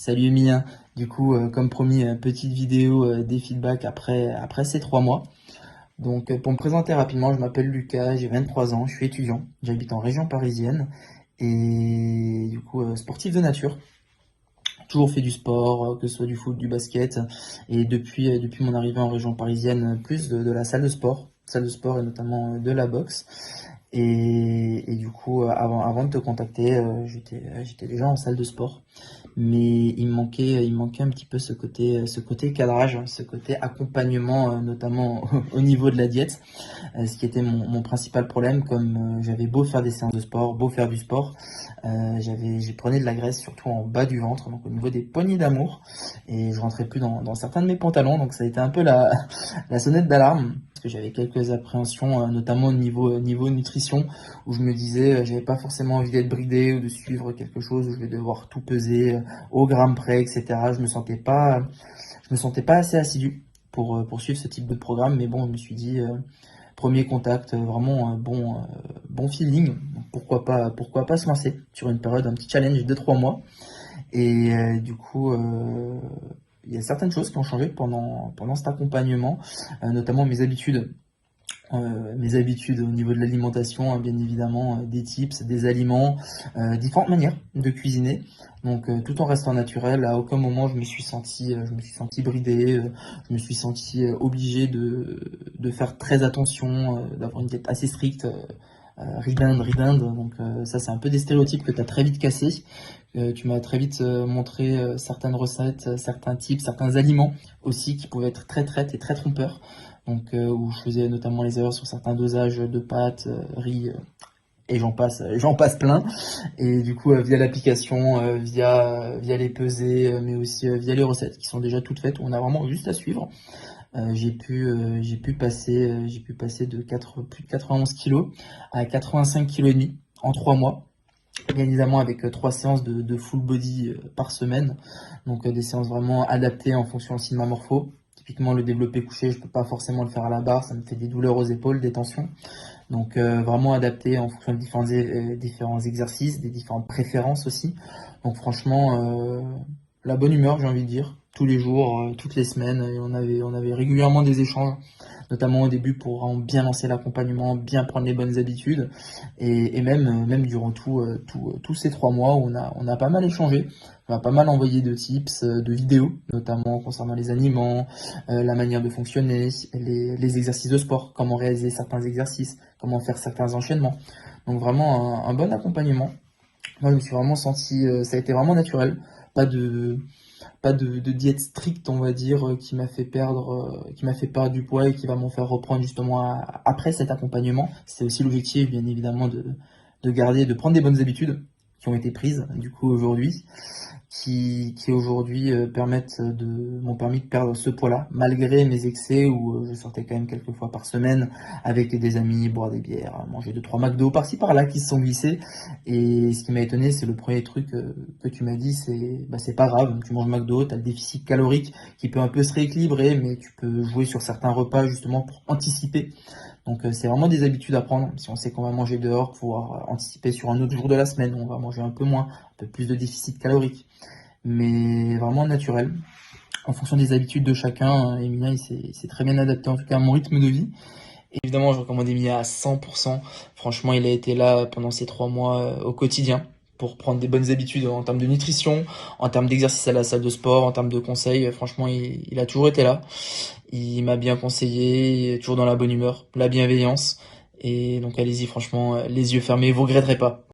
Salut Emilien, du coup comme promis petite vidéo des feedbacks après ces 3 mois. Donc pour me présenter rapidement, je m'appelle Lucas, j'ai 23 ans, je suis étudiant, j'habite en région parisienne et du coup sportif de nature. Toujours fait du sport, que ce soit du foot, du basket et depuis mon arrivée en région parisienne, plus de la salle de sport et notamment de la boxe. Et du coup, avant de te contacter, j'étais déjà en salle de sport, mais il me manquait un petit peu ce côté cadrage, ce côté accompagnement, notamment au niveau de la diète, ce qui était mon principal problème. Comme j'avais beau faire des séances de sport, beau faire du sport, j'ai prenais de la graisse surtout en bas du ventre, donc au niveau des poignées d'amour, et je rentrais plus dans certains de mes pantalons, donc ça a été un peu la sonnette d'alarme. Parce que j'avais quelques appréhensions, notamment au niveau nutrition, où je me disais, j'avais pas forcément envie d'être bridé ou de suivre quelque chose où je vais devoir tout peser au gramme près, etc. Je me sentais pas assez assidu pour suivre ce type de programme, mais bon, je me suis dit, premier contact, vraiment un bon feeling. Donc pourquoi pas se lancer sur une période, un petit challenge de 3 mois. Et du coup, il y a certaines choses qui ont changé pendant cet accompagnement, notamment mes habitudes au niveau de l'alimentation, hein, bien évidemment, des tips, des aliments, différentes manières de cuisiner. Donc tout en restant naturel, à aucun moment je me suis senti bridé, je me suis senti obligé de faire très attention, d'avoir une diète assez stricte. Rebound. Donc ça c'est un peu des stéréotypes que tu as très vite cassés. Tu m'as très vite montré certaines recettes, certains types, certains aliments aussi qui pouvaient être très traite et très trompeurs. Donc où je faisais notamment les erreurs sur certains dosages de pâtes, riz, et j'en passe plein. Et du coup via l'application, via les pesées, mais aussi via les recettes qui sont déjà toutes faites, où on a vraiment juste à suivre. J'ai pu passer plus de 91 kilos à 85 kilos et demi en 3 mois. Bien évidemment avec 3 séances de full body par semaine, donc des séances vraiment adaptées en fonction aussi de ma morpho. Typiquement le développé couché, je peux pas forcément le faire à la barre, ça me fait des douleurs aux épaules, des tensions. Donc vraiment adapté en fonction des différents exercices, des différentes préférences aussi. Donc franchement, la bonne humeur, j'ai envie de dire, tous les jours, toutes les semaines, et on avait régulièrement des échanges, notamment au début pour vraiment bien lancer l'accompagnement, bien prendre les bonnes habitudes, et même durant tous ces 3 mois, on a pas mal échangé, on a pas mal envoyé de tips, de vidéos, notamment concernant les aliments, la manière de fonctionner, les exercices de sport, comment réaliser certains exercices, comment faire certains enchaînements. Donc vraiment un bon accompagnement. Moi, je me suis vraiment senti, ça a été vraiment naturel. Pas de, pas de diète stricte, on va dire, qui m'a fait perdre du poids et qui va m'en faire reprendre justement après cet accompagnement. C'est aussi l'objectif, bien évidemment, de prendre des bonnes habitudes qui ont été prises, du coup, aujourd'hui, qui aujourd'hui m'ont permis de perdre ce poids-là, malgré mes excès où je sortais quand même quelques fois par semaine avec des amis, boire des bières, manger 2-3 McDo par-ci par-là qui se sont glissés. Et ce qui m'a étonné, c'est le premier truc que tu m'as dit, c'est pas grave, tu manges McDo, tu as le déficit calorique qui peut un peu se rééquilibrer, mais tu peux jouer sur certains repas justement pour anticiper. Donc c'est vraiment des habitudes à prendre. Si on sait qu'on va manger dehors, pouvoir anticiper sur un autre jour de la semaine, où on va manger un peu moins, un peu plus de déficit calorique, mais vraiment naturel. En fonction des habitudes de chacun, Emilia, il s'est très bien adapté en tout cas à mon rythme de vie. Et évidemment, je recommande Emilia à 100%. Franchement, il a été là pendant ces 3 mois au quotidien pour prendre des bonnes habitudes en termes de nutrition, en termes d'exercice à la salle de sport, en termes de conseils. Franchement, il a toujours été là. Il m'a bien conseillé, il est toujours dans la bonne humeur, la bienveillance. Et donc allez-y, franchement, les yeux fermés, vous regretterez pas.